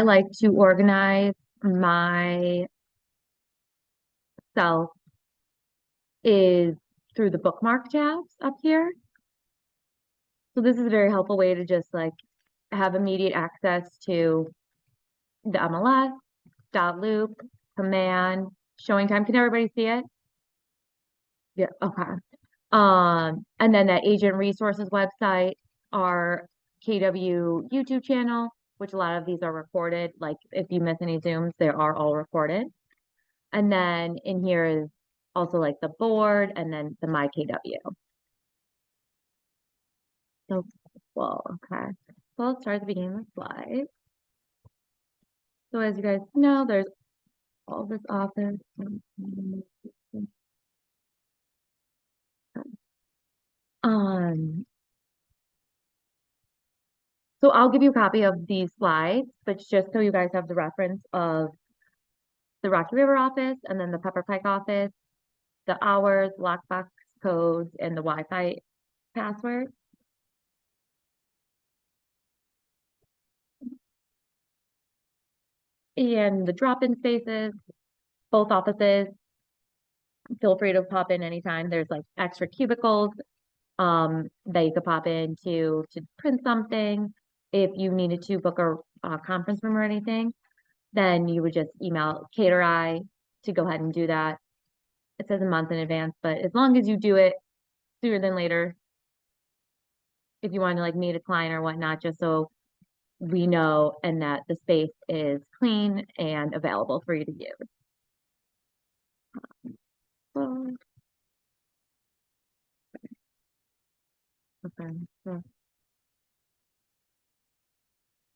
I like to organize myself is through the bookmark tabs up here. So this is a very helpful way to just like have immediate access to the MLS, dot loop, command, showing time. Can everybody see it? Yeah, okay. And then that agent resources website, our KW YouTube channel, which a lot of these are recorded. Like if you miss any Zooms, they are all recorded. And then in here is also like the board and then the My KW. So well, okay. So let's start at the beginning of the slide. So as you guys know, there's all this office. Um, so I'll give you a copy of these slides, but just so you guys have the reference of the Rocky River office and then the Pepper Pike office, the hours, lockbox codes, and the Wi-Fi password. And the drop-in spaces, both offices, feel free to pop in anytime. There's like extra cubicles that you could pop in to print something. If you needed to book a conference room or anything, then you would just email Cater I to go ahead and do that. It says a month in advance, but as long as you do it sooner than later, if you want to like meet a client or whatnot, just so we know and that the space is clean and available for you to use. So, okay. So,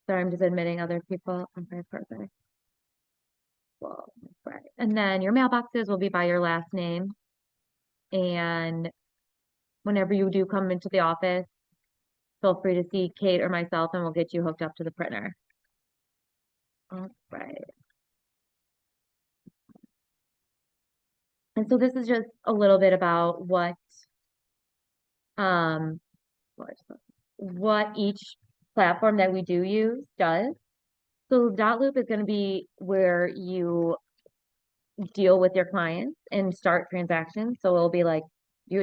sorry, I'm just admitting other people. Okay, perfect. Well, right. And then your mailboxes will be by your last name. And whenever you do come into the office, feel free to see Kate or myself and we'll get you hooked up to the printer. All right. And so this is just a little bit about um what each platform that we do use does. So dot loop is going to be where you deal with your clients and start transactions. So it'll be like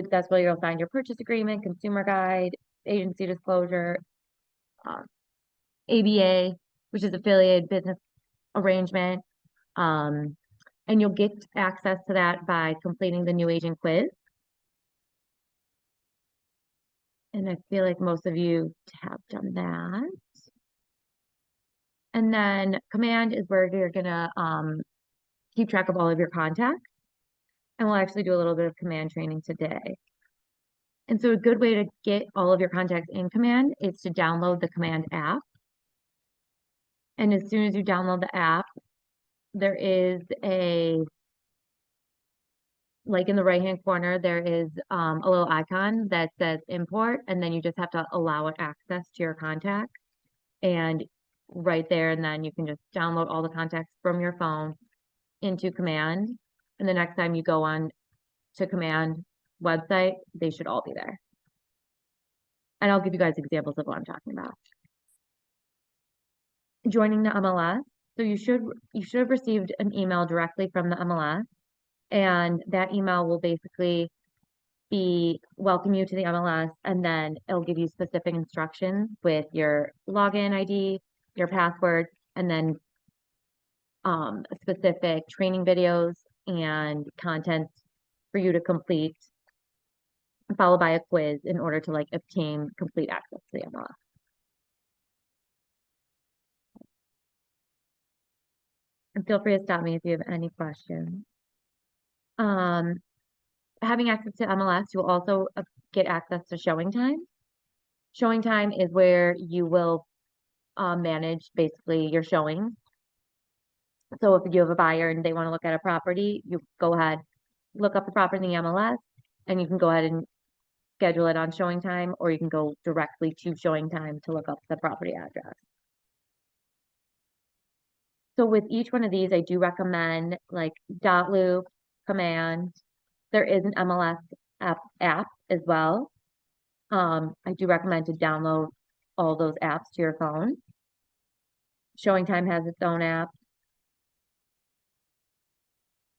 that's where you'll find your purchase agreement, consumer guide, agency disclosure, uh, ABA, which is affiliated business arrangement. Um, and you'll get access to that by completing the new agent quiz. And I feel like most of you have done that. And then command is where you're gonna keep track of all of your contacts. And we'll actually do a little bit of command training today. And so a good way to get all of your contacts in command is to download the command app. And as soon as you download the app, there is like in the right-hand corner, there is a little icon that says import, and then you just have to allow it access to your contacts. And right there, and then you can just download all the contacts from your phone into command. And the next time you go on to command website, they should all be there. And I'll give you guys examples of what I'm talking about. Joining the MLS. So you should have received an email directly from the MLS, and that email will basically be welcome you to the MLS, and then it'll give you specific instructions with your login ID, your password, and then specific training videos and content for you to complete, followed by a quiz in order to like obtain complete access to the MLS. And feel free to stop me if you have any questions. Having access to MLS, you'll also get access to showing time. Showing time is where you will manage basically your showings. So if you have a buyer and they want to look at a property, you go ahead, look up the property in the MLS, and you can go ahead and schedule it on showing time, or you can go directly to showing time to look up the property address. So with each one of these, I do recommend like dot loop, command. There is an MLS app as well. I do recommend to download all those apps to your phone. Showing Time has its own app.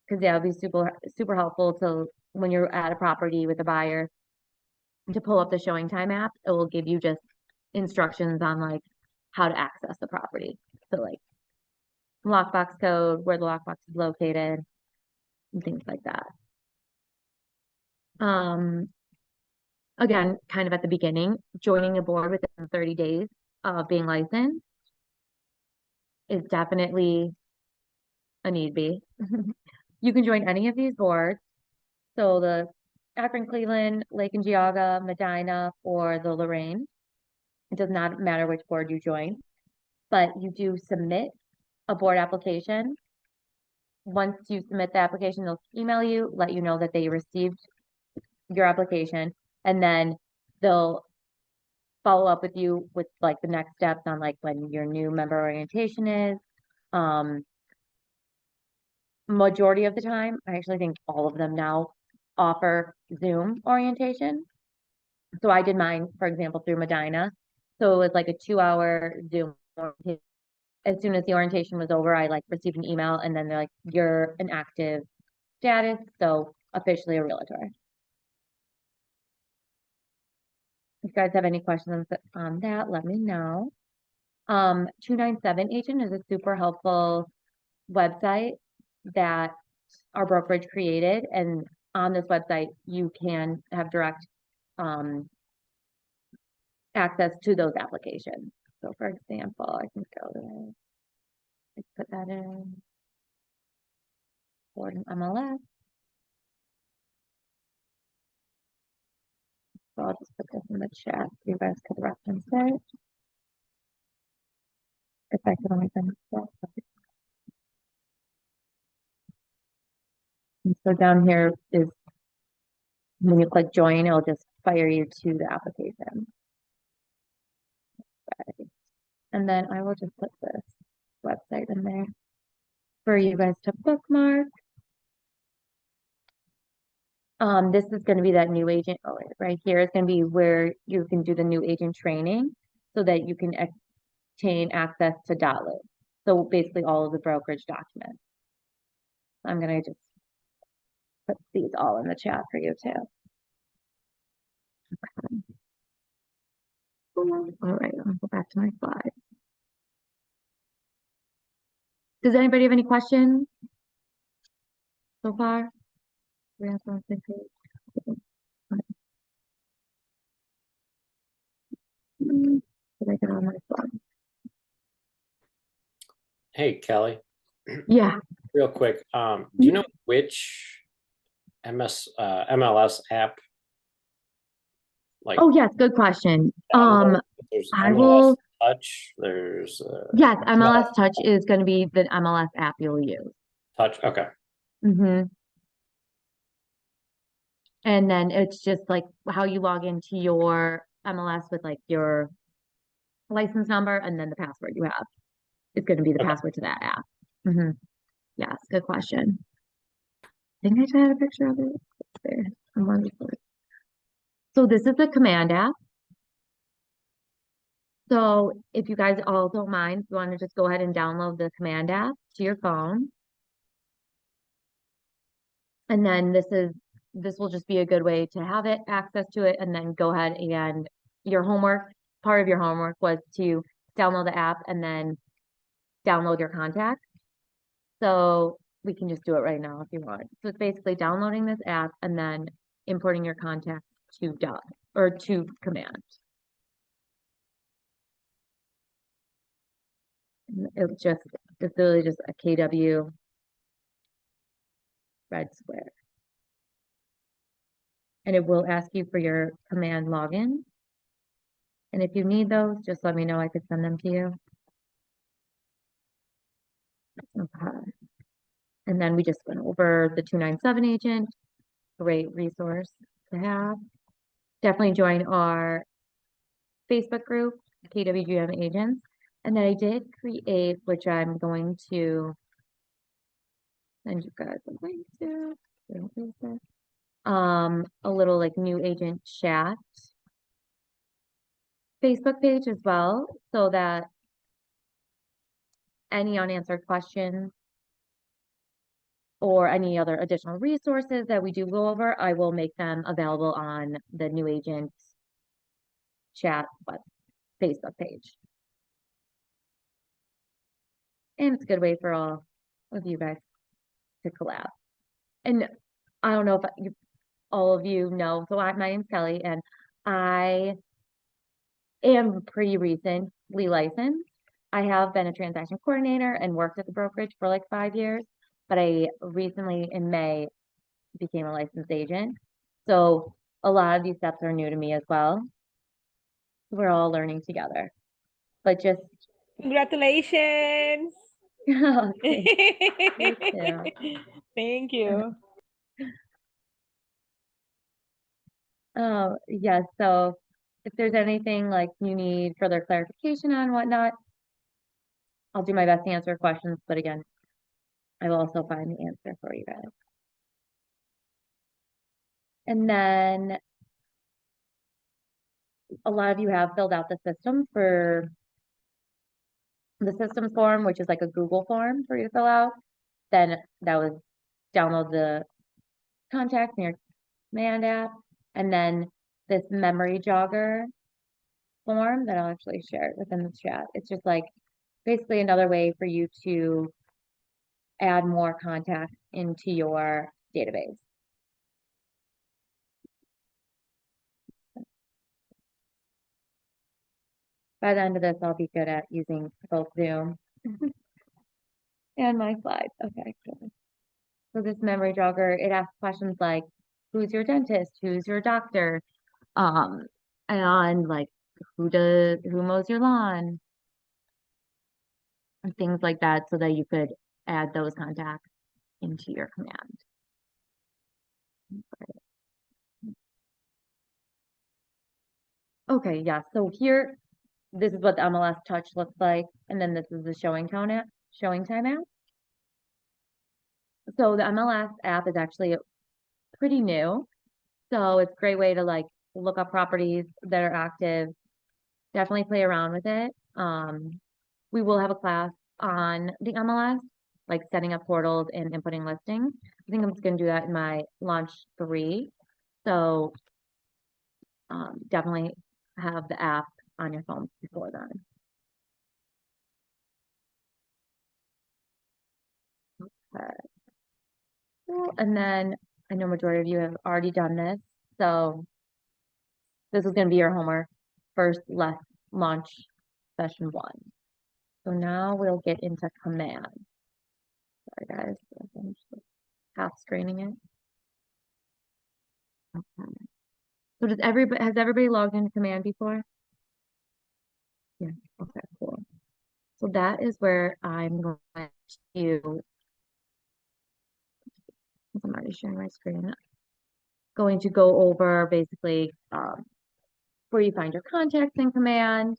Because yeah, it'll be super helpful to when you're at a property with a buyer to pull up the Showing Time app. It will give you just instructions on like how to access the property. So like lockbox code, where the lockbox is located, and things like that. Again, kind of at the beginning, joining a board within 30 days of being licensed is definitely a need be. You can join any of these boards. So the Akron, Cleveland, Lake and Geauga, Medina, or the Lorraine. It does not matter which board you join, but you do submit a board application. Once you submit the application, they'll email you, let you know that they received your application, and then they'll follow up with you with like the next steps on like when your new member orientation is. Majority of the time, I actually think all of them now offer Zoom orientation. So I did mine, for example, through Medina. So it was like a 2-hour Zoom orientation. As soon as the orientation was over, I like received an email and then they're like, you're an active status, so officially a realtor. If you guys have any questions on that, let me know. 297 Agent is a super helpful website that our brokerage created. And on this website, you can have direct access to those applications. So for example, I can go there, let's put that in for an MLS. So I'll just put this in the chat so you guys could reference it. If I could only send it. And so down here is when you click join, it'll just fire you to the application. Okay. And then I will just put this website in there for you guys to bookmark. This is going to be that new agent. Oh, right here is going to be where you can do the new agent training so that you can obtain access to .lit. So basically all of the brokerage documents. I'm going to just put these all in the chat for you too. Okay. All right, I'll go back to my slide. Does anybody have any questions so far? Did I get on my slide? Hey, Kelly. Yeah. Real quick, do you know which MLS app? Like, oh yes, good question. there's I MLS will. Touch. There's Yes, MLS Touch is going to be the MLS app you'll use. Touch. Okay. And then it's just like how you log into your MLS with like your license number and then the password you have. It's going to be the password to that app. Yes, good question. I think I had a picture of it. There. So this is the command app. So if you guys all don't mind, you want to just go ahead and download the command app to your phone. And then this will just be a good way to have access to it, and then go ahead and part of your homework was to download the app and then download your contacts. So we can just do it right now if you want. So it's basically downloading this app and then importing your contacts to to command. It's really just a KW red square. And it will ask you for your command login. And if you need those, just let me know. I could send them to you. Okay. And then we just went over the 297 agent. Great resource to have. Definitely join our Facebook group, KWGM Agents. And then I did create, which I'm going to send you guys a link to. A little like new agent chat Facebook page as well, so that any unanswered questions or any other additional resources that we do go over, I will make them available on the new agent chat Facebook page. And it's a good way for all of you guys to collab. And I don't know if all of you know, so my name's Kelly, and I am pretty recently licensed. I have been a transaction coordinator and worked at the brokerage for like 5 years, but I recently in May became a licensed agent. So a lot of these steps are new to me as well. We're all learning together, but just Congratulations. okay. Thank you. Oh, yes. So if there's anything like you need further clarification on whatnot, I'll do my best to answer questions, but again, I will also find the answer for you guys. And then a lot of you have filled out the system for the systems form, which is like a Google form for you to fill out. Then that was download the contacts in your command app, and then this memory jogger form that I'll actually share within the chat. It's just like basically another way for you to add more contacts into your database. By the end of this, I'll be good at using both Zoom and my slides. Okay, good. So this memory jogger, it asks questions like, who's your dentist? Who's your doctor? And like, who mows your lawn? And things like that, so that you could add those contacts into your command. Okay, yeah. So here, this is what the MLS Touch looks like, and then this is the showing time app. So the MLS app is actually pretty new, so it's a great way to like look up properties that are active. Definitely play around with it. We will have a class on the MLS, like setting up portals and inputting listings. I think I'm just gonna do that in my launch 3. So definitely have the app on your phone before then. Okay. Cool. And then I know majority of you have already done this, so this is going to be your homework. First, let's launch session 1. So now we'll get into command. Sorry guys, I'm just half screening it. Okay. So has everybody logged into command before? Yeah. Okay, cool. So that is where I'm going to, I'm already sharing my screen, going to go over basically where you find your contacts in command,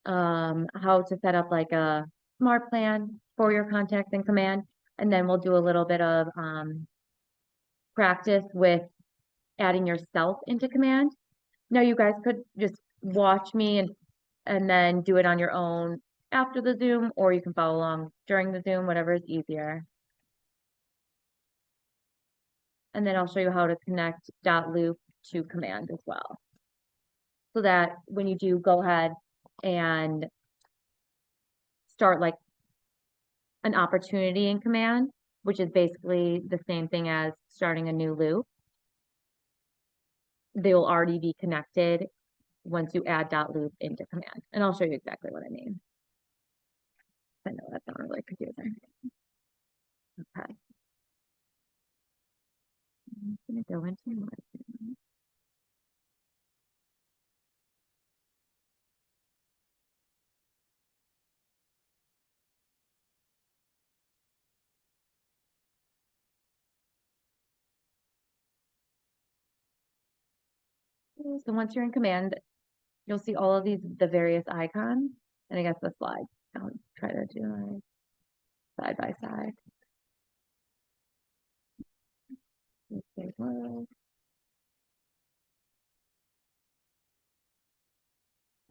how to set up like a smart plan for your contacts in command, and then we'll do a little bit of practice with adding yourself into command. Now you guys could just watch me and then do it on your own after the Zoom, or you can follow along during the Zoom, whatever is easier. And then I'll show you how to connect .loop to command as well. So that when you do go ahead and start like an opportunity in command, which is basically the same thing as starting a new loop, they will already be connected once you add .loop into command. And I'll show you exactly what I mean. I know that's not really confusing. Okay. I'm gonna go into my so once you're in command, you'll see all of the various icons, and I guess the slides. I'll try to do it side by side.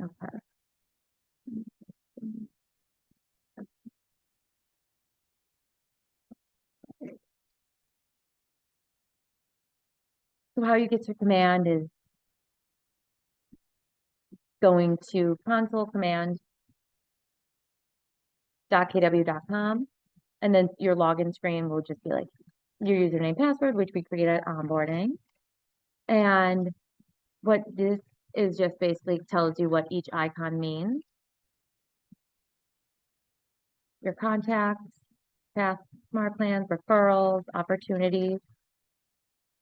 Okay. So how you get to command is going to console command.kw.com, and then your login screen will just be like your username password, which we create at onboarding. And what this is just basically tells you what each icon means. Your contacts, past smart plans, referrals, opportunities,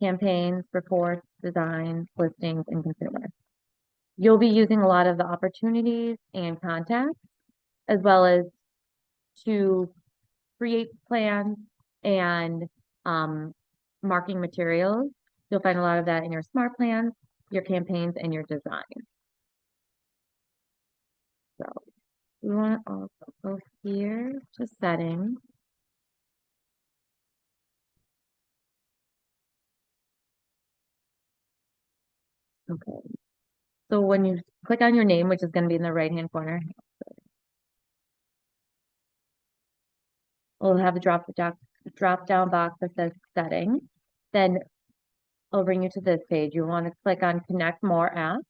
campaigns, reports, designs, listings, and consumers. You'll be using a lot of the opportunities and contacts, as well as to create plans and marketing materials. You'll find a lot of that in your smart plans, your campaigns, and your design. So we want to also go here to settings. Okay. So when you click on your name, which is going to be in the right-hand corner, we'll have a drop down box that says settings. Then it'll bring you to this page. You want to click on Connect More Apps.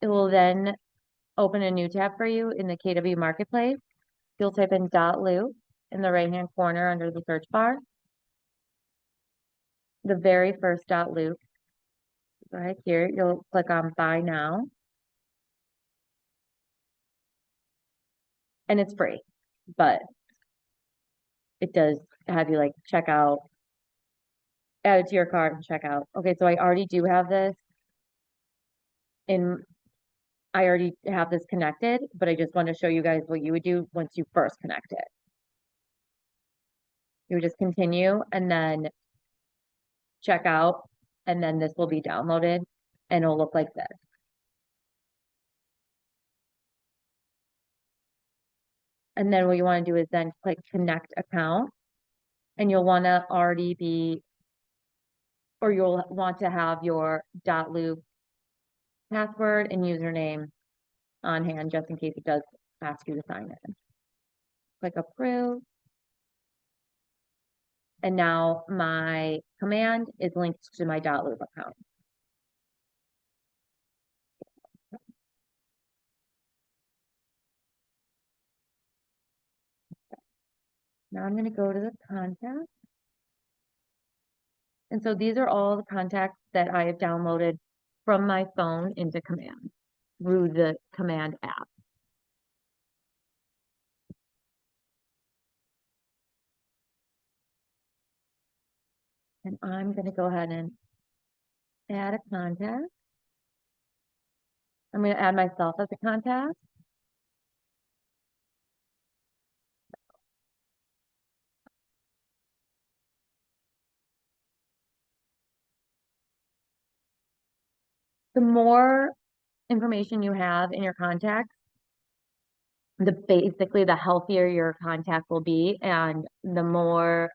It will then open a new tab for you in the KW Marketplace. You'll type in .loop in the right-hand corner under the search bar. The very first .loop right here, you'll click on Buy Now. And it's free, but it does have you like check out, add it to your cart and check out. Okay, so I already do have this in, I already have this connected, but I just want to show you guys what you would do once you first connect it. You would just continue and then check out, and then this will be downloaded and it'll look like this. And then what you want to do is then click connect account, and you'll want to already be, or you'll want to have your .loop password and username on hand just in case it does ask you to sign in. Click approve. And now my command is linked to my .loop account. Now I'm going to go to the contacts. And so these are all the contacts that I have downloaded from my phone into command through the command app. And I'm going to go ahead and add a contact. I'm going to add myself as a contact. The more information you have in your contacts, basically the healthier your contact will be, and the more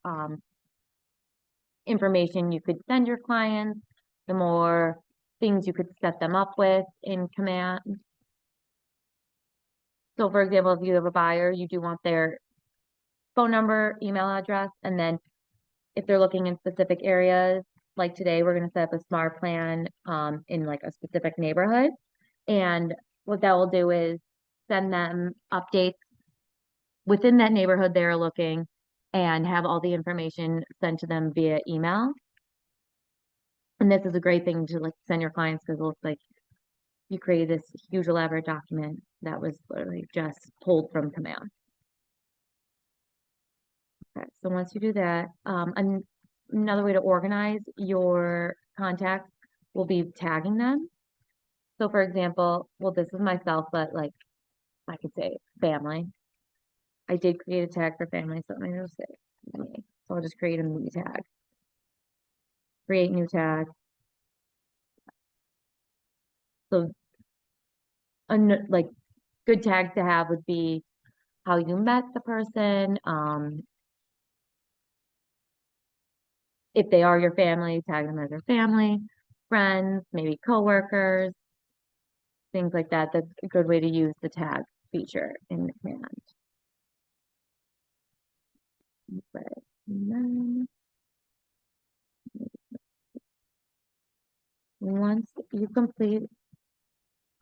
information you could send your clients, the more things you could set them up with in command. So for example, if you have a buyer, you do want their phone number, email address, and then if they're looking in specific areas, like today, we're going to set up a smart plan in like a specific neighborhood. And what that will do is send them updates within that neighborhood they're looking and have all the information sent to them via email. And this is a great thing to like send your clients because it looks like you created this huge elaborate document that was literally just pulled from command. Okay, so once you do that, another way to organize your contacts will be tagging them. So for example, well, this is myself, but like I could say family. I did create a tag for family, so I'm going to say me. So I'll just create a me tag. Create new tag. So like good tags to have would be how you met the person, if they are your family, tag them as your family, friends, maybe coworkers, things like that. That's a good way to use the tag feature in the command. Right. And then once you complete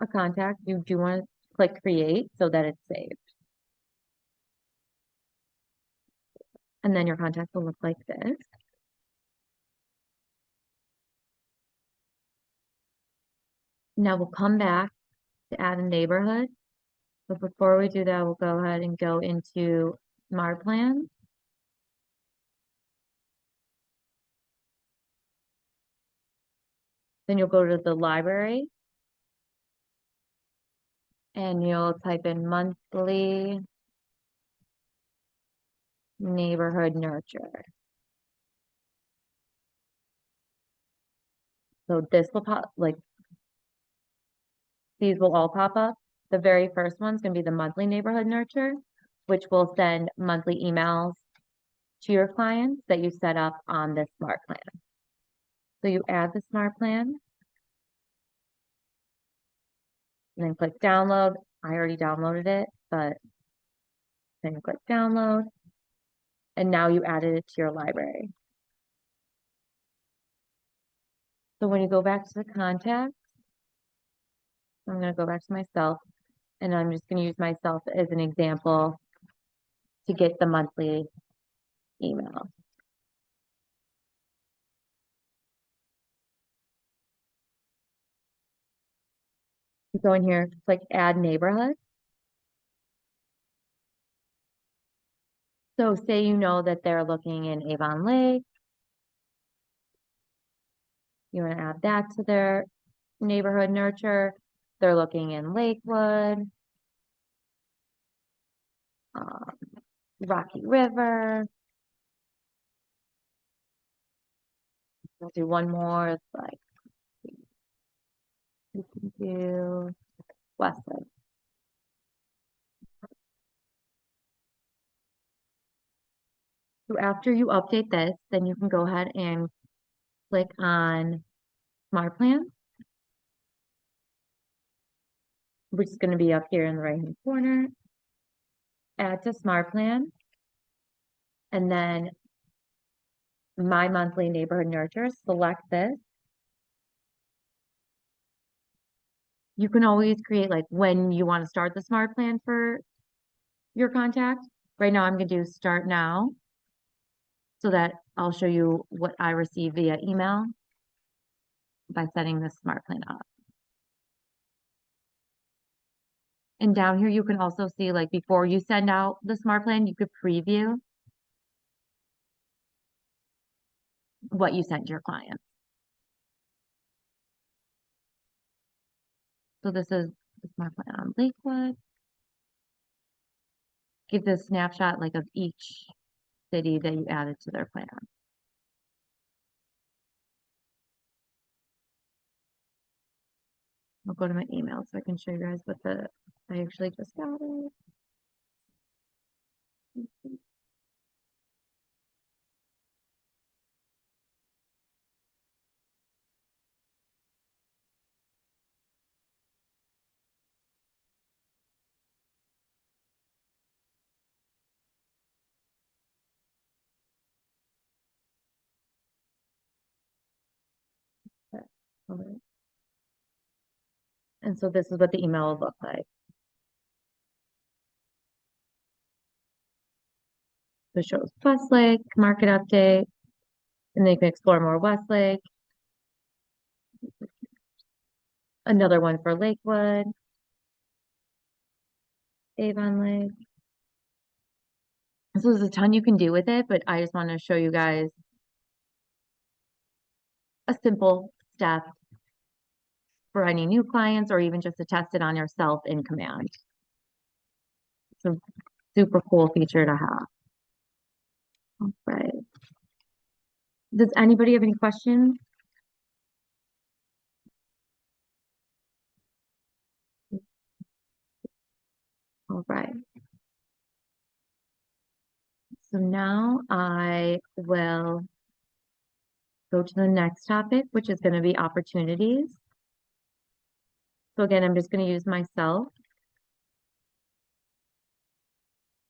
a contact, you do want to click create so that it's saved. And then your contact will look like this. Now we'll come back to add a neighborhood. But before we do that, we'll go ahead and go into Smart Plan. Then you'll go to the library and you'll type in monthly neighborhood nurture. So this will pop, like, these will all pop up. The very first one's going to be the monthly neighborhood nurture, which will send monthly emails to your clients that you set up on this smart plan. So you add the smart plan and then click download. I already downloaded it, but then you click download and now you added it to your library. So when you go back to the contacts, I'm going to go back to myself and I'm just going to use myself as an example to get the monthly email. You go in here, click add neighborhood. So say you know that they're looking in Avon Lake. You want to add that to their neighborhood nurture. They're looking in Lakewood, Rocky River. We'll do one more. It's like you can do Westwood. So after you update this, then you can go ahead and click on Smart Plan, which is going to be up here in the right hand corner. Add to Smart Plan, and then My Monthly Neighborhood Nurture. Select this. You can always create like when you want to start the Smart Plan for your contact. Right now, I'm going to do Start Now, so that I'll show you what I receive via email by setting this smart plan up. And down here, you can also see like before you send out the smart plan, you could preview what you sent your client. So this is the smart plan on Lakewood. Gives a snapshot like of each city that you added to their plan. I'll go to my email so I can show you guys what I actually just got it. Okay. And so this is what the email will look like. So it shows Westlake, market update, and then you can explore more Westlake. Another one for Lakewood, Avon Lake. So there's a ton you can do with it, but I just want to show you guys a simple step for any new clients or even just to test it on yourself in Command. It's a super cool feature to have. All right. Does anybody have any questions? All right. So now I will go to the next topic, which is going to be opportunities. So again, I'm just going to use myself.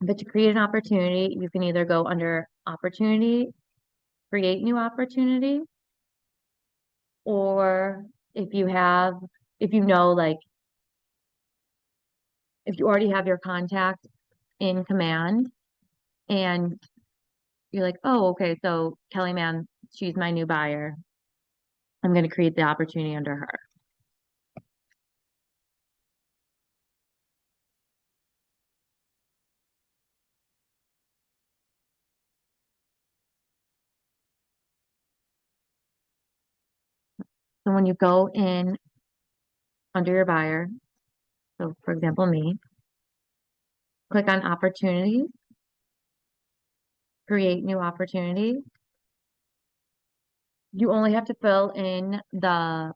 But to create an opportunity, you can either go under opportunity, create new opportunity, or if you have, if you know, like, if you already have your contact in command and you're like, oh, okay, so Kelly Mann, she's my new buyer. I'm going to create the opportunity under her. So when you go in under your buyer, so for example, me, click on opportunities, create new opportunity. You only have to fill in the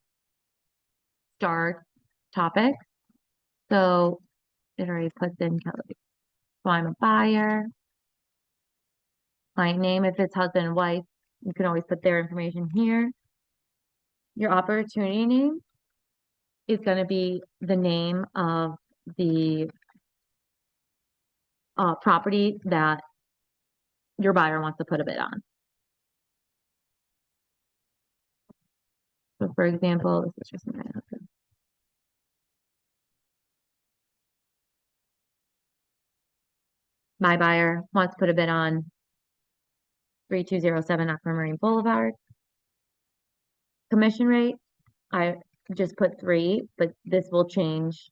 star topic. So it already puts in Kelly. So I'm a buyer. Client name, if it's husband and wife, you can always put their information here. Your opportunity name is going to be the name of the property that your buyer wants to put a bid on. So for example, this is just my buyer wants to put a bid on 3207 Aquamarine Boulevard. Commission rate, I just put 3, but this will change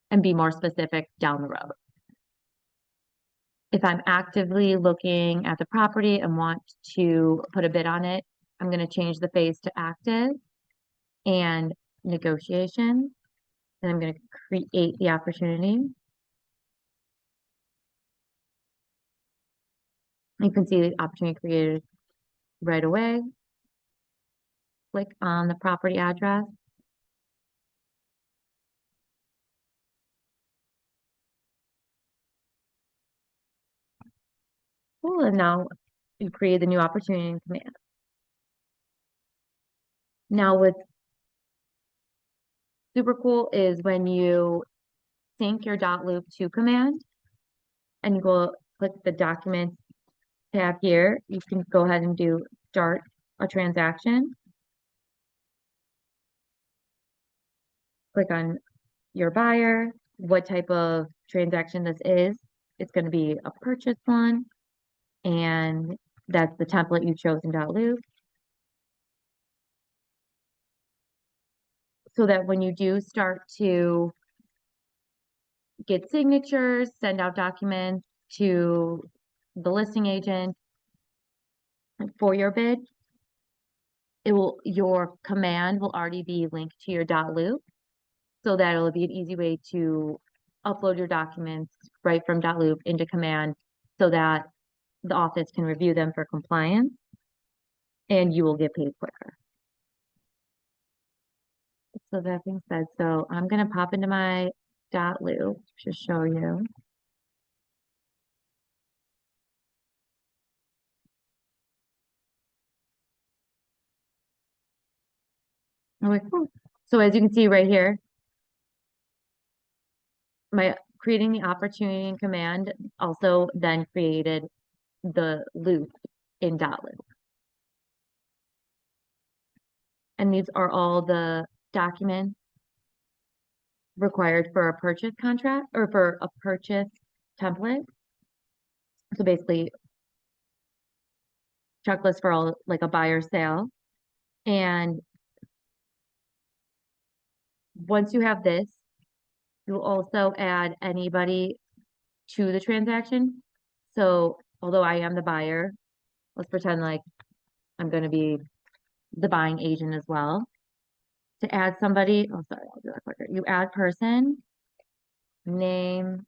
and be more specific down the road. If I'm actively looking at the property and want to put a bid on it, I'm going to change the phase to active and negotiation. And I'm going to create the opportunity. You can see the opportunity created right away. Click on the property address. Cool, and now you create the new opportunity in command. Now what's super cool is when you sync your .loop to command and you go click the documents tab here, you can go ahead and do start a transaction. Click on your buyer, what type of transaction this is. It's going to be a purchase one, and that's the template you chose in .loop. So that when you do start to get signatures, send out documents to the listing agent for your bid, your command will already be linked to your .loop, so that it'll be an easy way to upload your documents right from .loop into command so that the office can review them for compliance and you will get paid quicker. So that being said, so I'm going to pop into my .loop to show you. Okay, cool. So as you can see right here, my creating the opportunity in command also then created the loop in .loop. And these are all the documents required for a purchase contract or for a purchase template. So basically, checklist for all like a buyer sale. And once you have this, you'll also add anybody to the transaction. So although I am the buyer, let's pretend like I'm going to be the buying agent as well. To add somebody, oh, sorry, I'll do that quicker. You add person, name.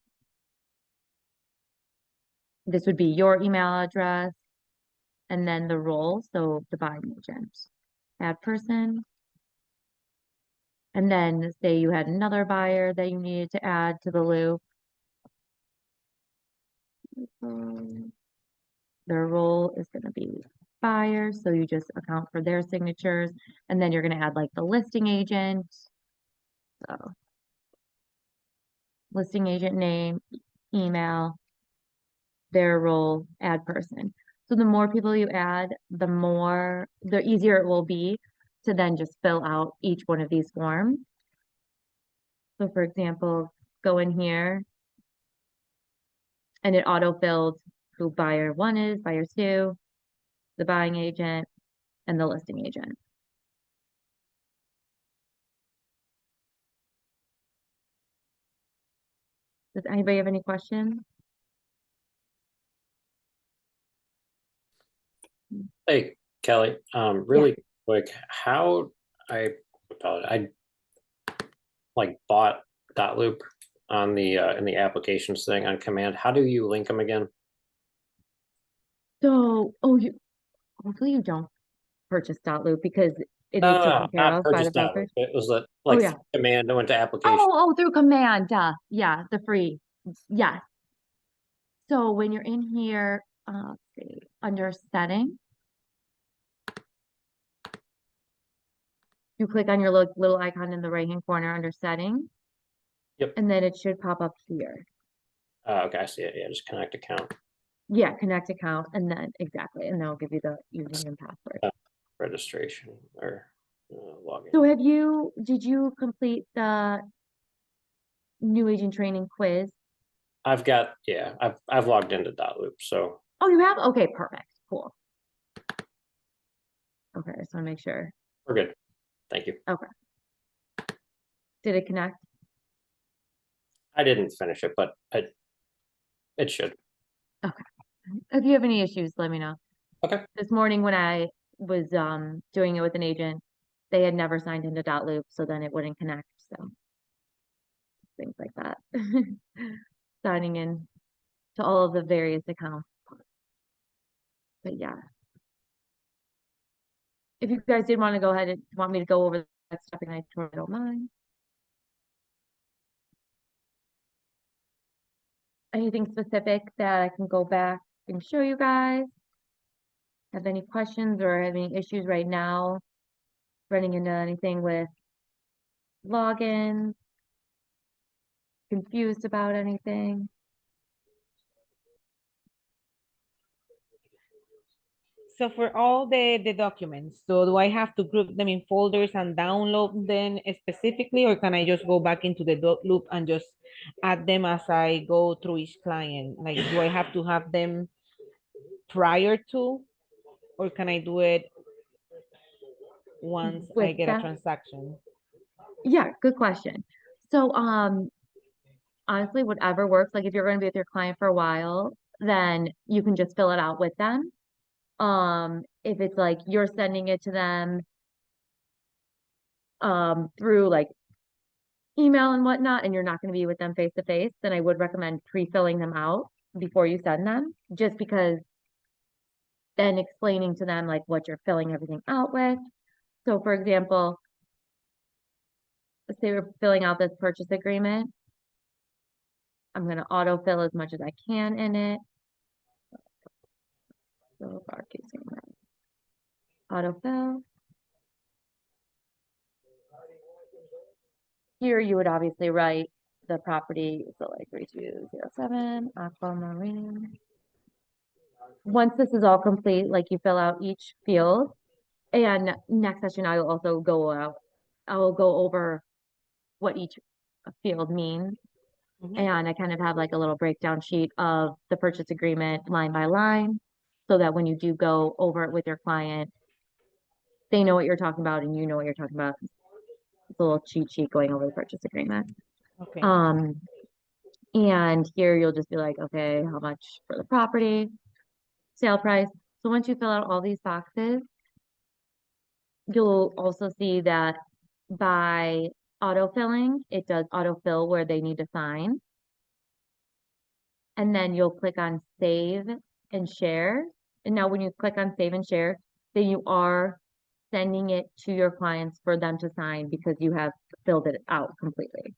This would be your email address, and then the role, so the buying agent. Add person. And then say you had another buyer that you needed to add to the loop. Their role is going to be buyer, so you just account for their signatures, and then you're going to add like the listing agent. So listing agent name, email, their role, add person. So the more people you add, the easier it will be to then just fill out each one of these forms. So for example, go in here and it auto-filled who buyer one is, buyer two, the buying agent, and the listing agent. Does anybody have any questions? Hey, Kelly, really quick, how I apologize, I like bought dot loop on the in the applications thing on command. How do you link them again? So, hopefully you don't purchase Loop because it No, is no, taken no, care not of by purchase the dot loop. brokers. It was Oh like yeah. command. I went to application. Through command, duh. Yeah, the free. Yes. So when you're in here, let's see, under setting, you click on your little icon in the right-hand corner under setting. Yep. And then it should pop up here. Okay, I see it. Yeah, just connect account. Yeah, connect account, and then exactly, and they'll give you the username and password. Registration or login. So did you complete the new agent training quiz? I've logged into dot loop, so Oh, you have? Okay, perfect. Cool. Okay, I just want to make sure. we're good. Thank you. Okay. Did it connect? I didn't finish it, but it should. Okay. If you have any issues, let me know. Okay. This morning when I was doing it with an agent, they had never signed into Loop, so then it wouldn't connect. So things like that. Signing in to all of the various accounts. But yeah. If you guys did want to go ahead and want me to go over that stuff, and I totally don't mind. Anything specific that I can go back and show you guys? Have any questions or have any issues right now? Running into anything with logins? Confused about anything? So for all the documents, so do I have to group them in folders and download them specifically, or can I just go back into the loop and just add them as I go through each client? Like, do I have to have them prior to, or can I do it once I With get a that? transaction? Yeah, good question. So, honestly, whatever works. Like if you're going to be with your client for a while, then you can just fill it out with them. If it's like you're sending it to them, through like email and whatnot, and you're not going to be with them face to face, then I would recommend pre-filling them out before you send them, just because then explaining to them like what you're filling everything out with. So for example, let's say we're filling out this purchase agreement. I'm going to autofill as much as I can in it. So autofill. Here you would obviously write the property, so like 3207 Aquamarine. Once this is all complete, like you fill out each field, and next session I will also I will go over what each field means. And I kind of have like a little breakdown sheet of the purchase agreement line by line, so that when you do go over it with your client, they know what you're talking about and you know what you're talking about. It's a little cheat sheet going over the purchase agreement. Okay. And here you'll just be like, okay, how much for the property, sale price. So once you fill out all these boxes, you'll also see that by autofilling, it does autofill where they need to sign. And then you'll click on save and share. And now when you click on save and share, then you are sending it to your clients for them to sign because you have filled it out completely.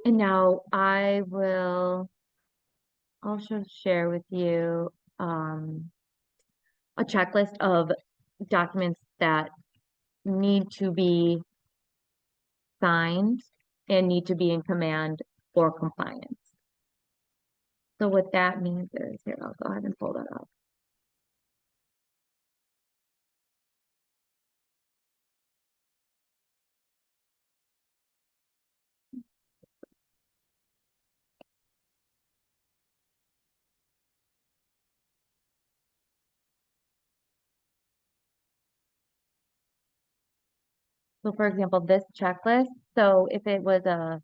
And now I'll also share with you a checklist of documents that need to be signed and need to be in command for compliance. So what that means is, here, I'll go ahead and pull that up. So for example, this checklist, so if it was a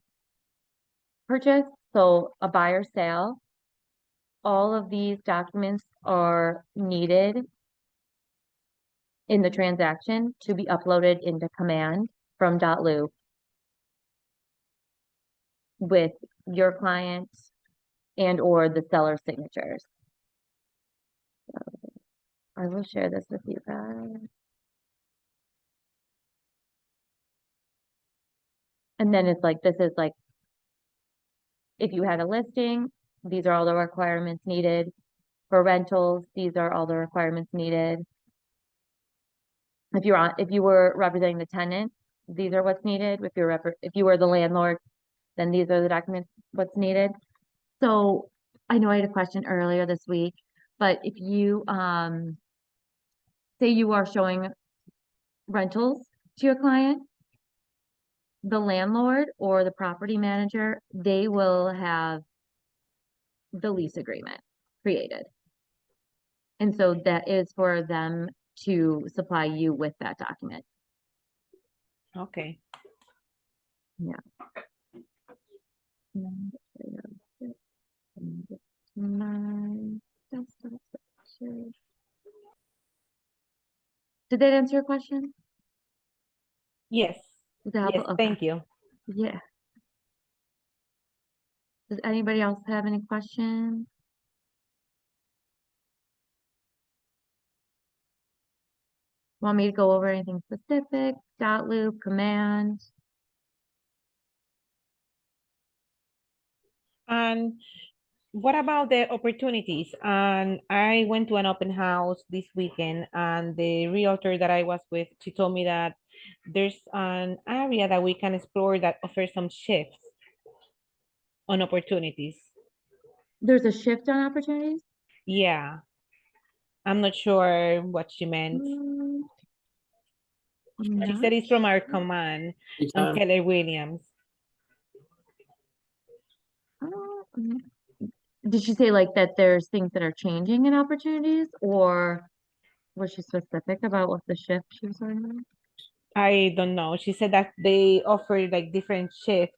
purchase, so a buyer sale, all of these documents are needed in the transaction to be uploaded into command from .loop with your client and or the seller's signatures. So I will share this with you guys. And then it's like, this is like, if you had a listing, these are all the requirements needed. For rentals, these are all the requirements needed. If you were representing the tenant, these are what's needed. If you were the landlord, then these are the documents what's needed. So I know I had a question earlier this week, but if you say you are showing rentals to your client, the landlord or the property manager, they will have the lease agreement created. And so that is for them to supply you with that document. Okay. Yeah. My desktop pictures. Did that answer your question? Yes. Was that helpful? Yes, Okay. thank you. Yeah. Does anybody else have any questions? Want me to go over anything specific? Dot loop, command? And what about the opportunities? And I went to an open house this weekend, and the realtor that I was with, she told me that there's an area that we can explore that offers some shifts on opportunities. There's a shift on opportunities? Yeah. I'm not sure what she meant. Mm, I'm She not said it's from our sure. command on Anytime. Keller Williams. Oh, did she say like that there's things that are changing in opportunities, or was she specific about what the shift she was talking about? I don't know. She said that they offer like different shift.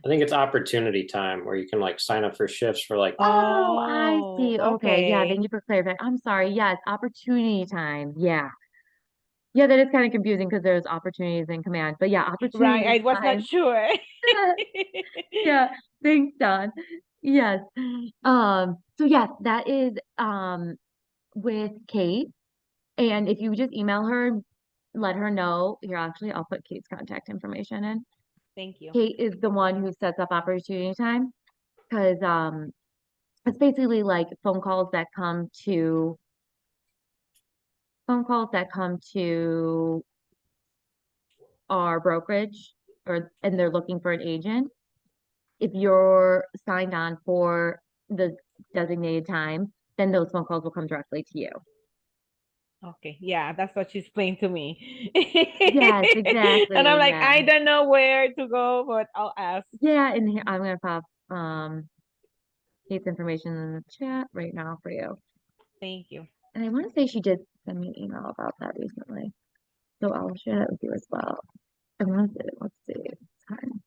I think it's opportunity time where you can like sign up for shifts for like Oh, I Oh, see. Okay. Yeah. okay. Thank you for clarifying. I'm sorry. Yes. Opportunity time. Yeah. Yeah. That is kind of confusing because there's opportunities in command, but yeah, Right, opportunity I was not time. sure. Yeah. Thanks, Don. Yes. So yes, that is, with Kate. And if you just email her, let her know. Here, actually, I'll put Kate's contact information in. Thank you. Kate is the one who sets up opportunity time because it's basically like phone calls that come to our brokerage and they're looking for an agent. If you're signed on for the designated time, then those phone calls will come directly to you. Okay, yeah, that's what she explained to me. Yes, And I'm exactly. like, Yeah. I don't know where to go, but I'll ask. Yeah, and here, I'm gonna pop Kate's information in the chat right now for you. Thank you. And I want to say she did send me an email about that recently. So I'll share that with you as well. I want to, let's see. Time.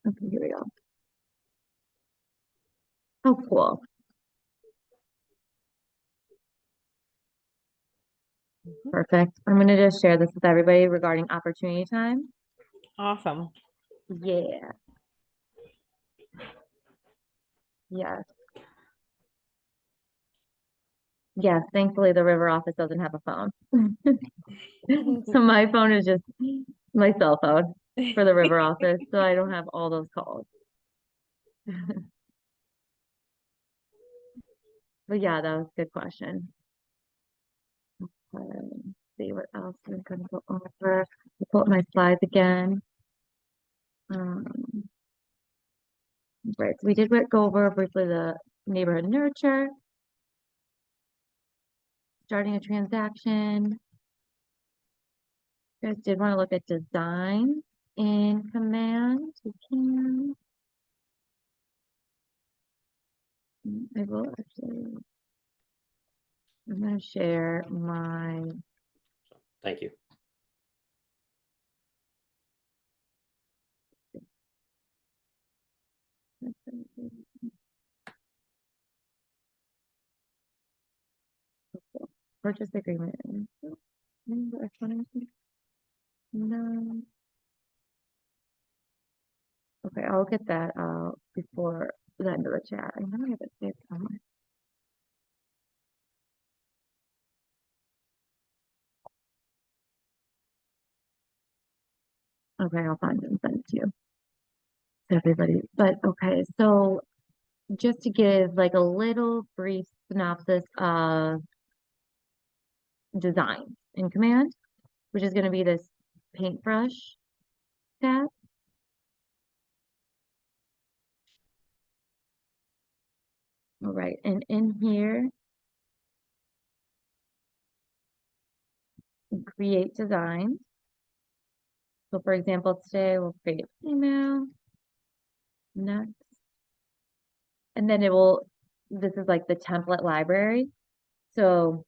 Okay, here we go. Oh, cool. Perfect. I'm gonna just share this with everybody regarding opportunity time. Awesome. Yeah. Yes. Yes. Thankfully, the river office doesn't have a phone. So my phone is just my cell phone for the river office. So I don't have all those calls. But yeah, that was a good question. see what else we're gonna go over. I'll pull up my slides again. Right, so we did go over briefly the neighborhood nurture, starting a transaction. You guys did want to look at design in command. You can. I will actually. I'm going to share my. Thank you. Purchase agreement. No. Okay, I'll get that out before the end of the chat. I know I have it saved somewhere. Okay, I'll find it and send it to you. To everybody. But okay, so just to give like a little brief synopsis of design in command, which is going to be this paintbrush tab. All right, and in here, create design. So for example, today we'll create email, next, and then it will, this is like the template library. So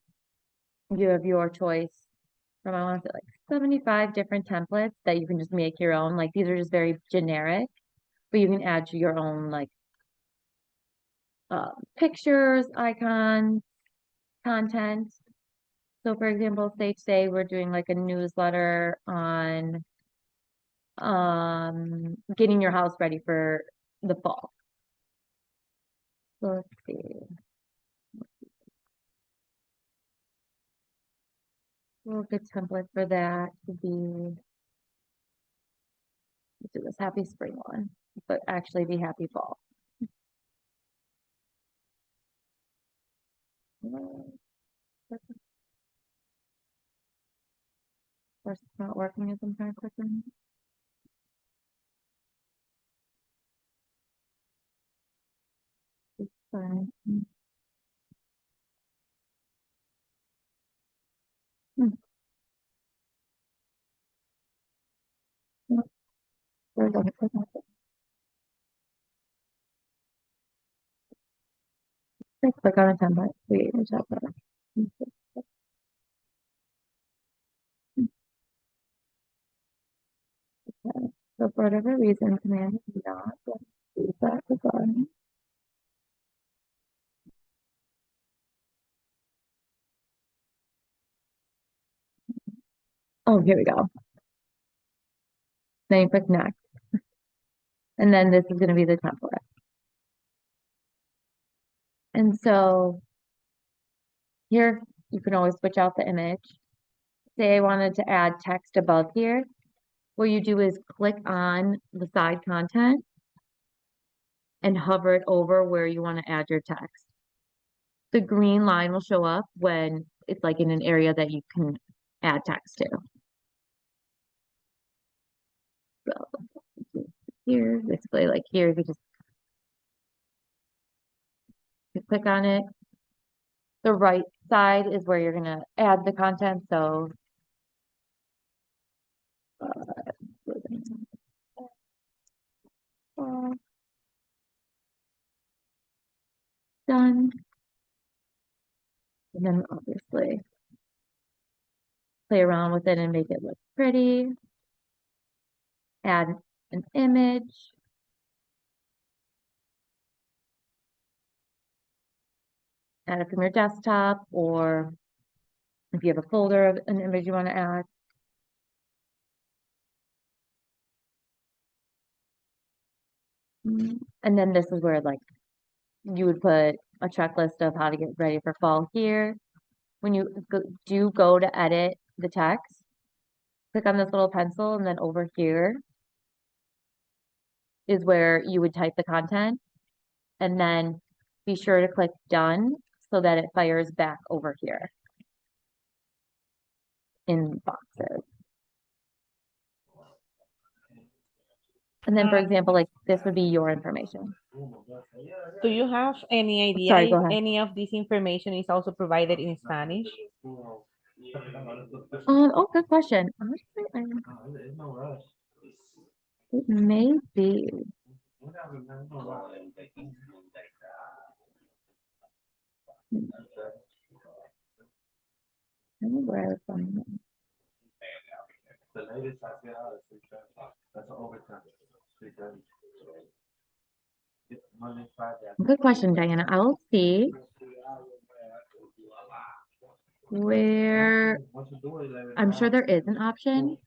you have your choice from, I want to say like 75 different templates that you can just make your own. Like these are just very generic, but you can add to your own like pictures, icons, content. So for example, say today we're doing like a newsletter on getting your house ready for the fall. So let's see. Well, good template for that would be, let's do this happy spring one, but actually be happy fall. Of course, it's not working as I'm trying to click on. It's fine. Nope, there we go. Click on a template, create a template. Okay. So for whatever reason, command is not going to use that design. Oh, here we go. Then you click next. And then this is going to be the template. And so here you can always switch out the image. Say I wanted to add text above here. What you do is click on the side content and hover it over where you want to add your text. The green line will show up when it's like in an area that you can add text to. So here, basically like here, you just click on it. The right side is where you're gonna add the content. So done. And then obviously play around with it and make it look pretty. Add an image. Add it from your desktop, or if you have a folder of an image you want to add. And then this is where like you would put a checklist of how to get ready for fall here. When you do go to edit the text, click on this little pencil, and then over here is where you would type the content, and then be sure to click done so that it fires back over here. in boxes. And then, for example, like this would be your information. Do you have any idea Sorry, go if ahead. any of this information is also provided in Spanish? Oh, good question. Honestly, it may be. I don't know where I would find it. Good question, Diana. I will see where I'm sure there is an option.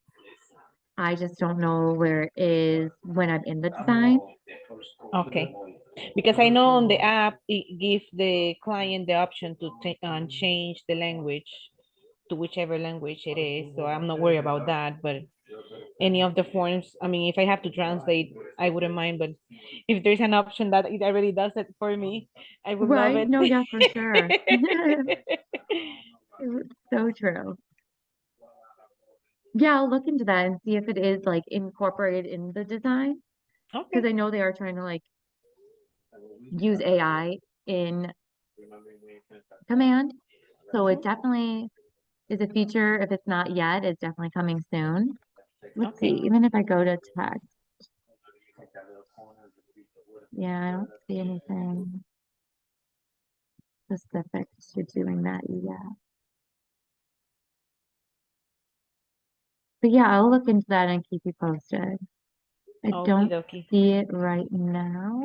I just don't know where it is when I'm in the design. Okay, because I know on the app, it gives the client the option to change the language to whichever language it is. So I'm not worried about that, but any of the forms, I mean, if I have to translate, I wouldn't mind, but if there's an option that it already does it for me, I would love Right? it. No, yeah, for sure. It's so true. Yeah, I'll look into that and see if it is like incorporated in the design because Okay, I know they are trying to like use AI in command. So it definitely is a feature. If it's not yet, it's definitely coming soon. Let's see, okay. even if I go to text, yeah, I don't see anything specific to doing that yet. But yeah, I'll look into that and keep you posted. I Okie don't dokie. see it right now.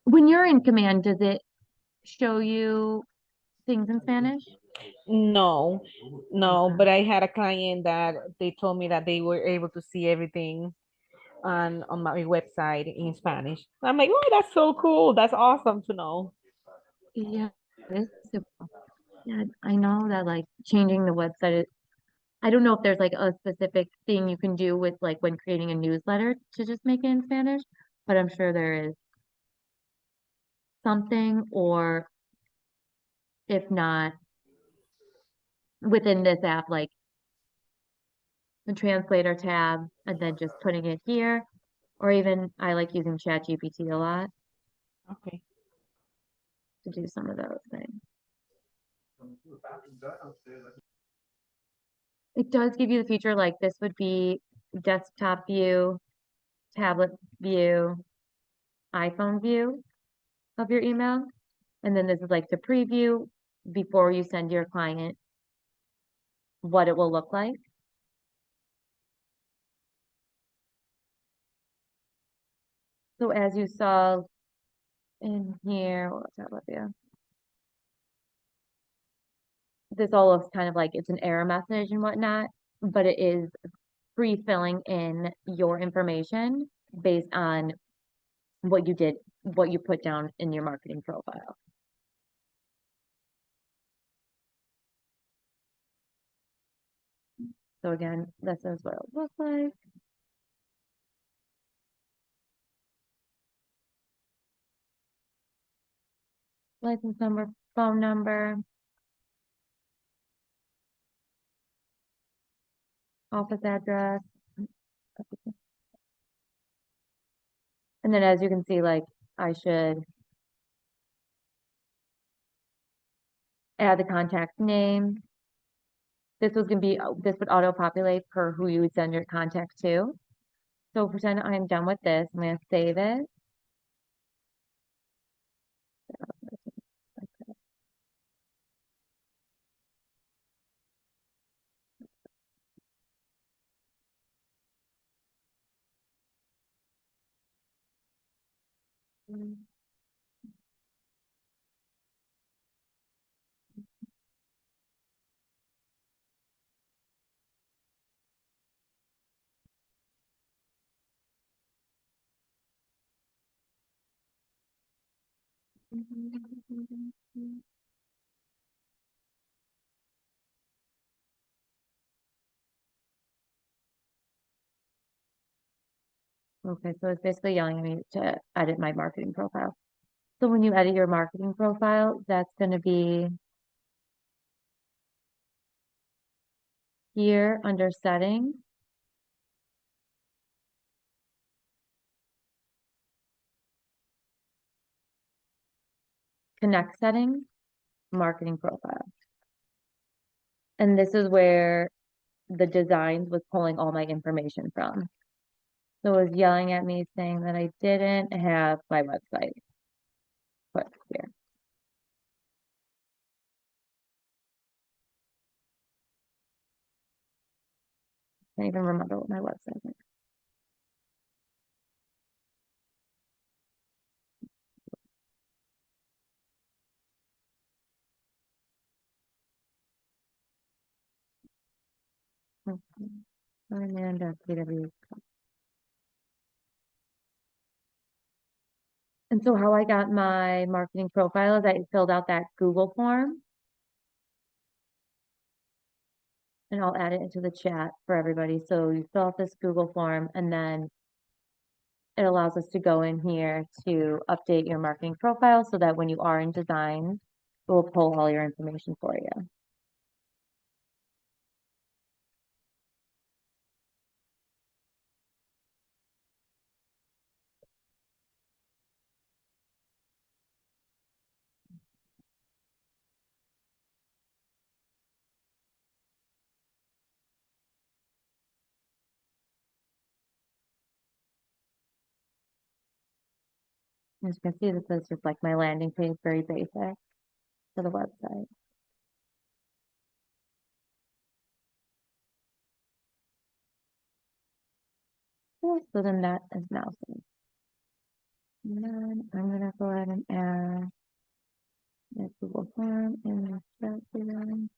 When you're in command, does it show you things in Spanish? No, no, Okay. but I had a client that they told me that they were able to see everything on my website in Spanish. I'm like, oh, that's so cool. That's awesome to know. Yeah, it is super. Yeah, I know that like changing the website, I don't know if there's like a specific thing you can do with like when creating a newsletter to just make it in Spanish, but I'm sure there is something, or if not, within this app, like the translator tab, and then just putting it here, or even I like using ChatGPT a lot Okay. to do some of those things. It does give you the feature like this would be desktop view, tablet view, iPhone view of your email. And then this is like to preview before you send your client what it will look like. So as you saw in here, what's that with you? This all looks kind of like it's an error message and whatnot, but it is pre-filling in your information based on what you did, what you put down in your marketing profile. So again, this is what it looks like. License number, phone number, office address. And then as you can see, like I should add the contact name. This was gonna be, this would auto-populate per who you would send your contact to. So pretend I'm done with this. I'm gonna save it. Okay, so it's basically yelling at me to edit my marketing profile. So when you edit your marketing profile, that's going to be here under settings. Connect settings, marketing profile. And this is where the designs was pulling all my information from. So it was yelling at me saying that I didn't have my website put here. I can't even remember what my website is. Amanda.pw. And so how I got my marketing profile is I filled out that Google form. And I'll add it into the chat for everybody. So you fill out this Google form and then it allows us to go in here to update your marketing profile so that when you are in design, it will pull all your information for you. As you can see, this is just like my landing page, very basic for the website. Yeah, so then that is now saved. And then I'm gonna go ahead and add the Google form in the chat here.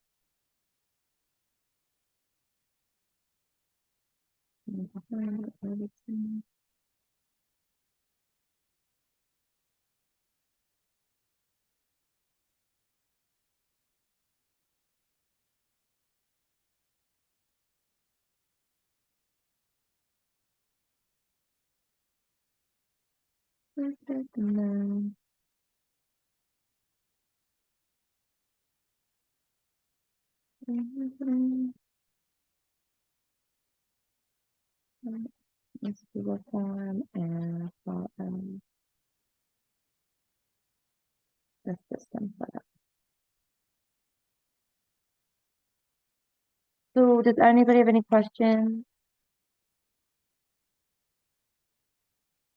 Perfect, and then let's Google form and the system setup. So does anybody have any questions?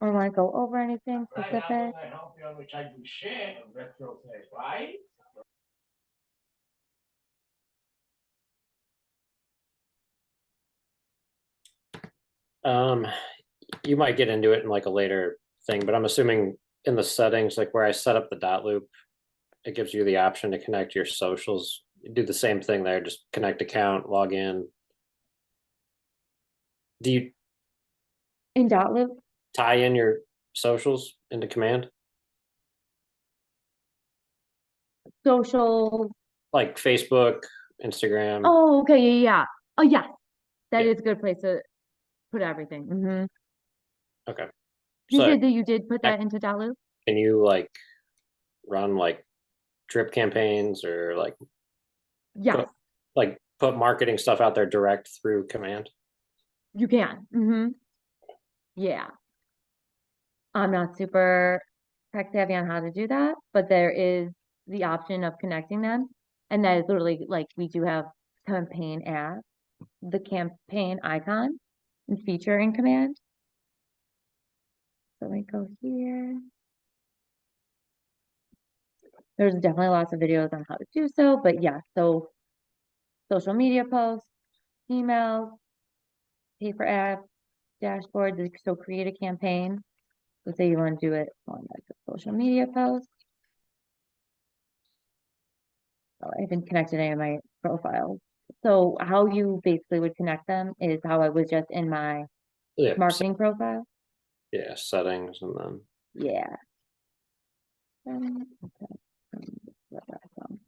Or want to go over anything specific? You might get into it in like a later thing, but I'm assuming in the settings, like where I set up the dot loop, it gives you the option to connect your socials. You do the same thing there, just connect account, log in. Do you In Dotloop? tie in your socials into command? Social. Like Facebook, Instagram? Oh, okay, yeah. Oh, yeah. That Yeah. is a good place to put everything. Okay. You So did put that into Dotloop? can you like run like drip campaigns or like Yes, put marketing stuff out there direct through command? you can. Yeah. I'm not super tech savvy on how to do that, but there is the option of connecting them. And that is literally like we do have campaign app, the campaign icon and feature in command. So we go here. There's definitely lots of videos on how to do so, but yeah, so social media posts, emails, pay for ads, dashboard. So create a campaign. Let's say you want to do it on like a social media post. Oh, I haven't connected any of my profiles. So how you basically would connect them is how I was just in my Yeah. marketing profile. Yeah, settings and then Yeah. Okay. Where that's from.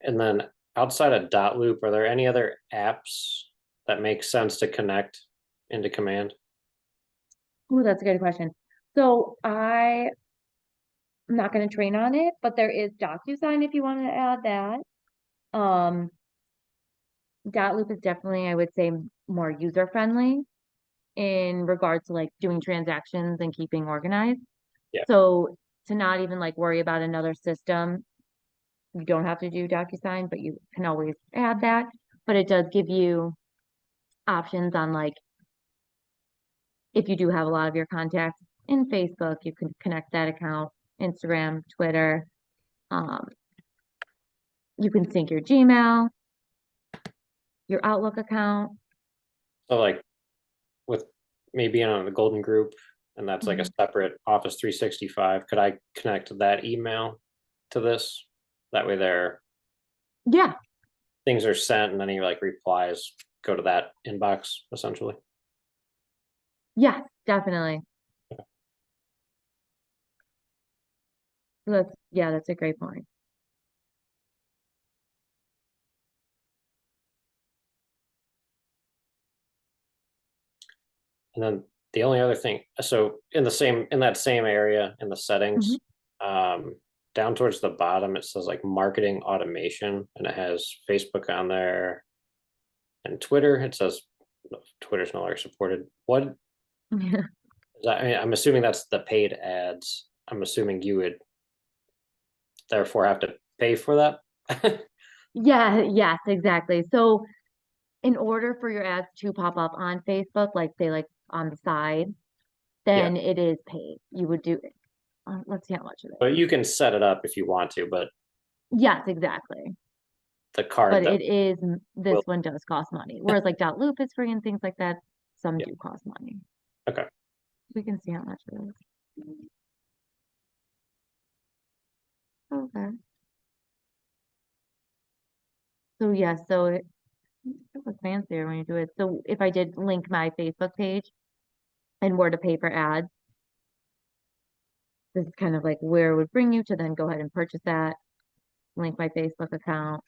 and then outside of dot loop, are there any other apps that make sense to connect into command? Oh, that's a good question. So I'm not gonna train on it, but there is DocuSign if you wanted to add that. Um, Dotloop is definitely, I would say, more user friendly in regards to like doing transactions and keeping organized. Yeah. So to not even like worry about another system, you don't have to do DocuSign, but you can always add that. But it does give you options on like if you do have a lot of your contacts in Facebook, you can connect that account, Instagram, Twitter. Um, you can sync your Gmail, your Outlook account. So like with me being on the golden group and that's like a separate Office 365, could I connect that email to this? That way there Yeah, things are sent and any like replies go to that inbox essentially. yes, definitely. That's a great point. And then the only other thing, so in that same area in the settings, down towards the bottom, it says like marketing automation and it has Facebook on there and Twitter. It says Twitter's no longer supported. What is that? I mean, I'm assuming that's the paid ads. I'm assuming you would therefore have to pay for that. Yeah, yes, exactly. So in order for your ads to pop up on Facebook, like say like on the side, Yeah, then it is paid. You would do let's see how much it is. but you can set it up if you want to, but Yes, exactly. the But card that it is this will, one does cost money. Whereas like Loop is free and things like that, some yeah, do cost money. okay. We can see how much it is. Okay. So yeah, so it looks fancier when you do it. So if I did link my Facebook page and were to pay for ads, this is kind of like where it would bring you to then go ahead and purchase that, link my Facebook account.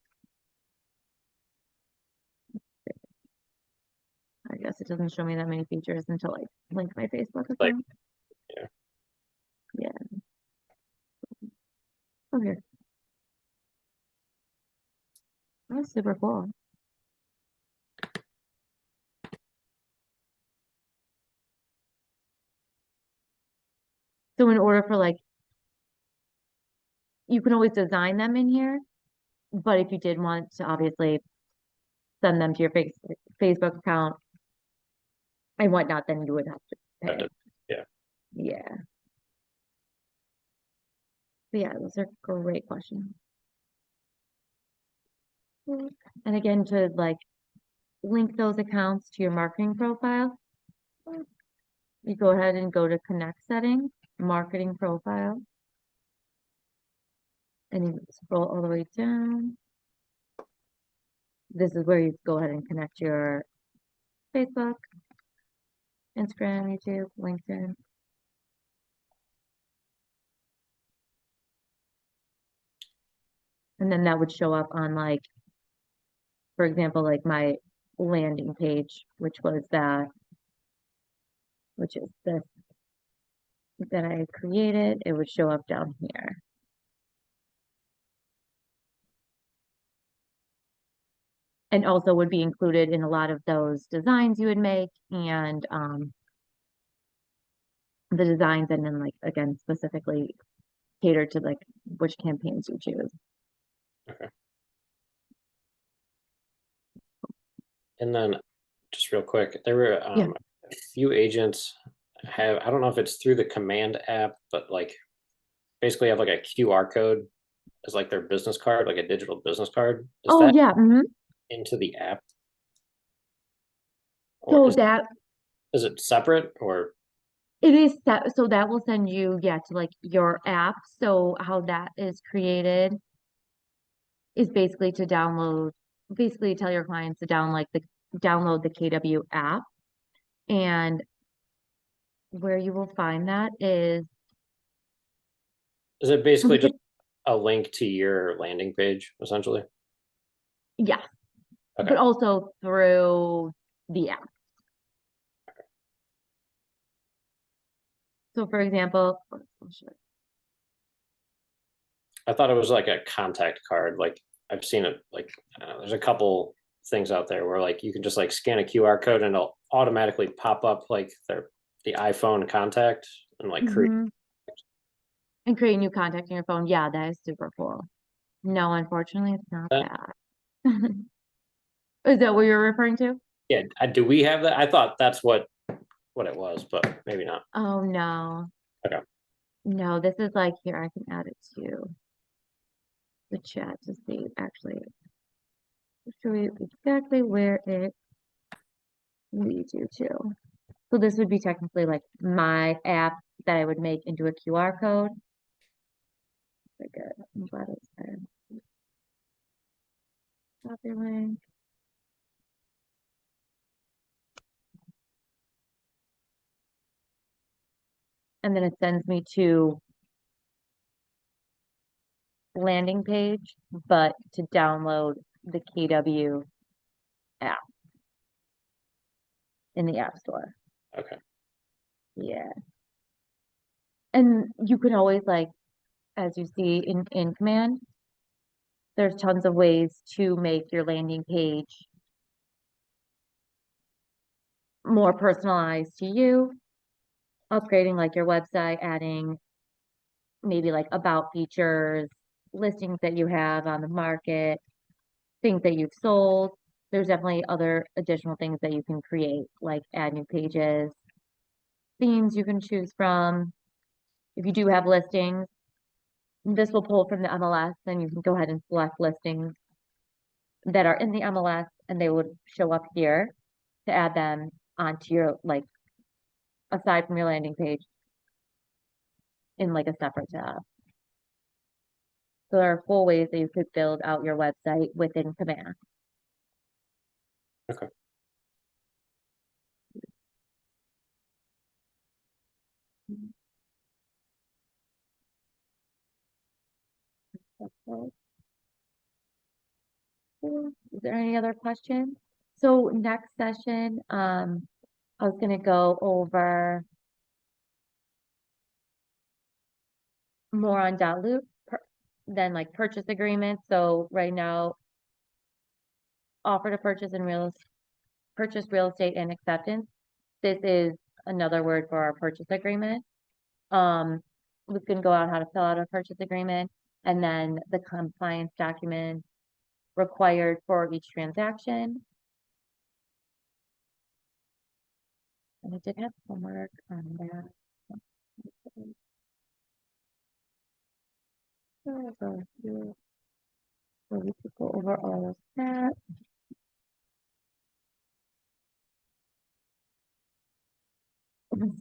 I guess it doesn't show me that many features until I link my Facebook Like, account. yeah. Yeah. Okay. That's super cool. So in order for like, you can always design them in here, but if you did want to obviously send them to your Facebook account and whatnot, then you would have to Have pay. to- yeah. Yeah. But yeah, those are great questions. And again, to like link those accounts to your marketing profile, you go ahead and go to connect settings, marketing profile, and you scroll all the way down. This is where you go ahead and connect your Facebook, Instagram, YouTube, LinkedIn. And then that would show up on like, for example, like my landing page, which was that, which is this that I created. It would show up down here. And also would be included in a lot of those designs you would make and the designs and then like again specifically cater to like which campaigns you choose. Okay. And then just real quick, there were Yeah. a few agents have, I don't know if it's through the command app, but like basically have like a QR code as like their business card, like a digital business card. Is Oh that yeah. into the app? Or So that is it separate or it is set, so that will send you, yeah, to like your app. So how that is created is basically to download, basically tell your clients to download the KW app. And where you will find that is it so we basically could, just a link to your landing page essentially? yeah, Okay. but also through the app. So for example, I thought it was like a contact card. Like I've seen it. Like there's a couple things out there where like you can just like scan a QR code and it'll automatically pop up like the iPhone contact and like create. Mhm. And create new contact in your phone. Yeah, that is super cool. No, unfortunately, it's not That. that. Is that what you're referring to? Yeah, do we have that? I thought that's what it was, but maybe not. Oh, no. Okay. No, this is like here, I can add it to the chat to see actually show you exactly where it leads you to. So this would be technically like my app that I would make into a QR code. Very good. I'm glad it's there. Copy link. And then it sends me to landing page, but to download the KW app in the App Store. Okay. Yeah. And you can always like, as you see in command, there's tons of ways to make your landing page more personalized to you, upgrading like your website, adding maybe like about features, listings that you have on the market, things that you've sold. There's definitely other additional things that you can create, like add new pages, themes you can choose from. If you do have listings, this will pull from the MLS, then you can go ahead and select listings that are in the MLS and they would show up here to add them onto your, like, aside from your landing page in like a separate tab. So there are full ways that you could build out your website within Command. Okay. Is there any other questions? So next session, I was gonna go over more on loop than like purchase agreements. So right now, offer to purchase and purchase real estate and acceptance. This is another word for our purchase agreement. We can go out how to fill out a purchase agreement and then the compliance document required for each transaction. And I did have homework on that. So we could go over all of that.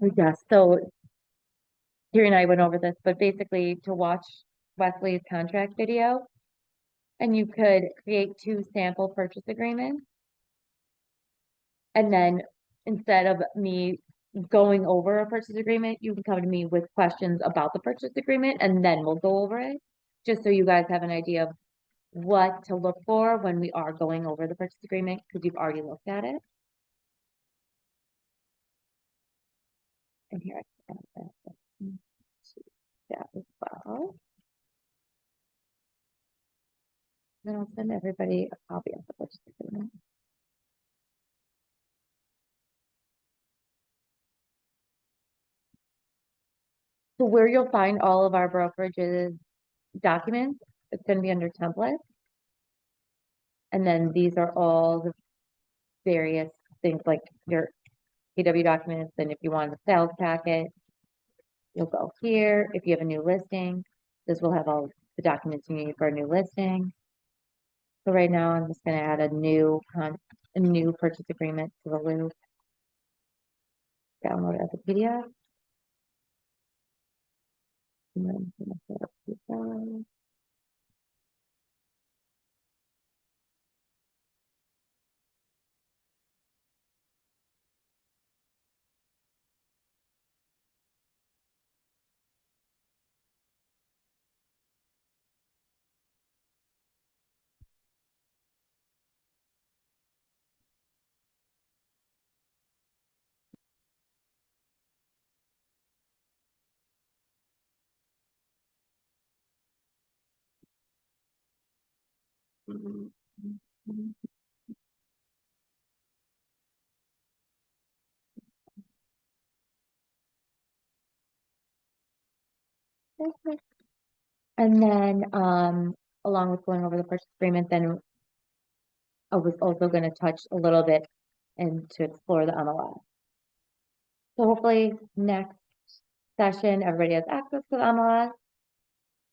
So yes, so Gary and I went over this, but basically to watch Wesley's contract video, and you could create 2 sample purchase agreements. And then instead of me going over a purchase agreement, you can come to me with questions about the purchase agreement and then we'll go over it. Just so you guys have an idea of what to look for when we are going over the purchase agreement, because you've already looked at it. And here I can add that as well. Then I'll send everybody a copy of the purchase agreement. So where you'll find all of our brokerages documents, it's going to be under templates. And then these are all the various things like your PW documents. And if you want a sales packet, you'll go here. If you have a new listing, this will have all the documents you need for a new listing. So right now I'm just going to add a new purchase agreement to the loop. Download it as a PDF. And then I'm gonna set up the file. And then, along with going over the purchase agreement, then I was also gonna touch a little bit and to explore the MLS. So hopefully next session, everybody has access to the MLS.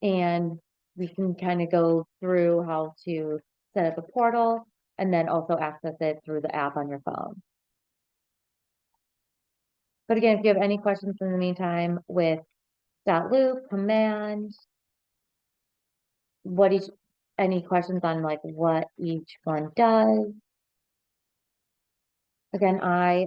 And we can kind of go through how to set up a portal and then also access it through the app on your phone. But again, if you have any questions in the meantime with .loop, command, any questions on like what each one does. Again, I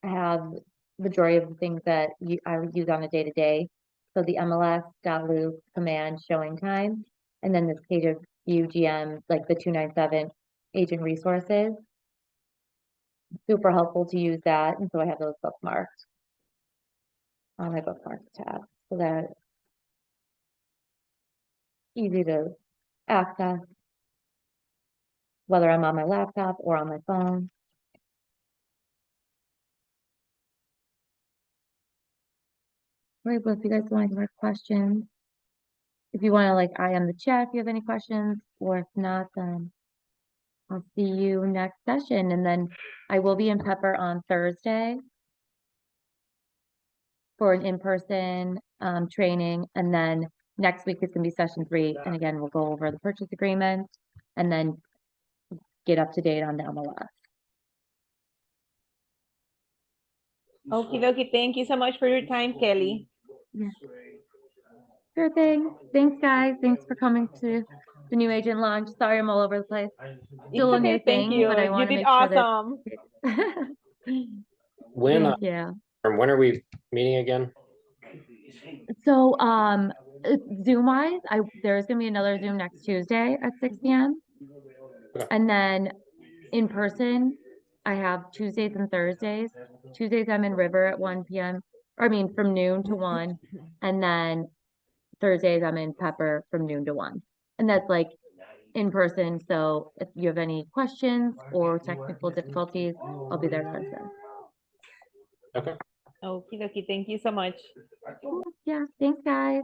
have majority of the things that I would use on a day-to-day. So the MLS, .loop, command, showing time, and then this page of UGM, like the 297 agent resources. Super helpful to use that, and so I have those bookmarked on my bookmarks tab, so that easy to access, whether I'm on my laptop or on my phone. Right, but if you guys want to have questions, if you want to like eye on the chat if you have any questions, or if not, then I'll see you next session. And then I will be in Pepper on Thursday for an in-person training. And then next week is gonna be session 3. And again, we'll go over the purchase agreement and then get up to date on the MLS. Okie dokie. Thank you so much for your time, Kelly. Yeah. Sure thing. Thanks, guys. Thanks for coming to the new agent launch. Sorry, I'm all over the place. Still a new Thank thing, you. but I You want to did make sure that. awesome. When, Thank you. when are we meeting again? So, Zoom wise, there's gonna be another Zoom next Tuesday at 6 p.m. Okay. And then in person, I have Tuesdays and Thursdays. Tuesdays I'm in River at 1 p.m. Or I mean from noon to 1. And then Thursdays I'm in Pepper from noon to 1. And that's like in person. So if you have any questions or technical difficulties, I'll be there to answer. Okay. Okie dokie. Thank you so much. Yeah, thanks guys.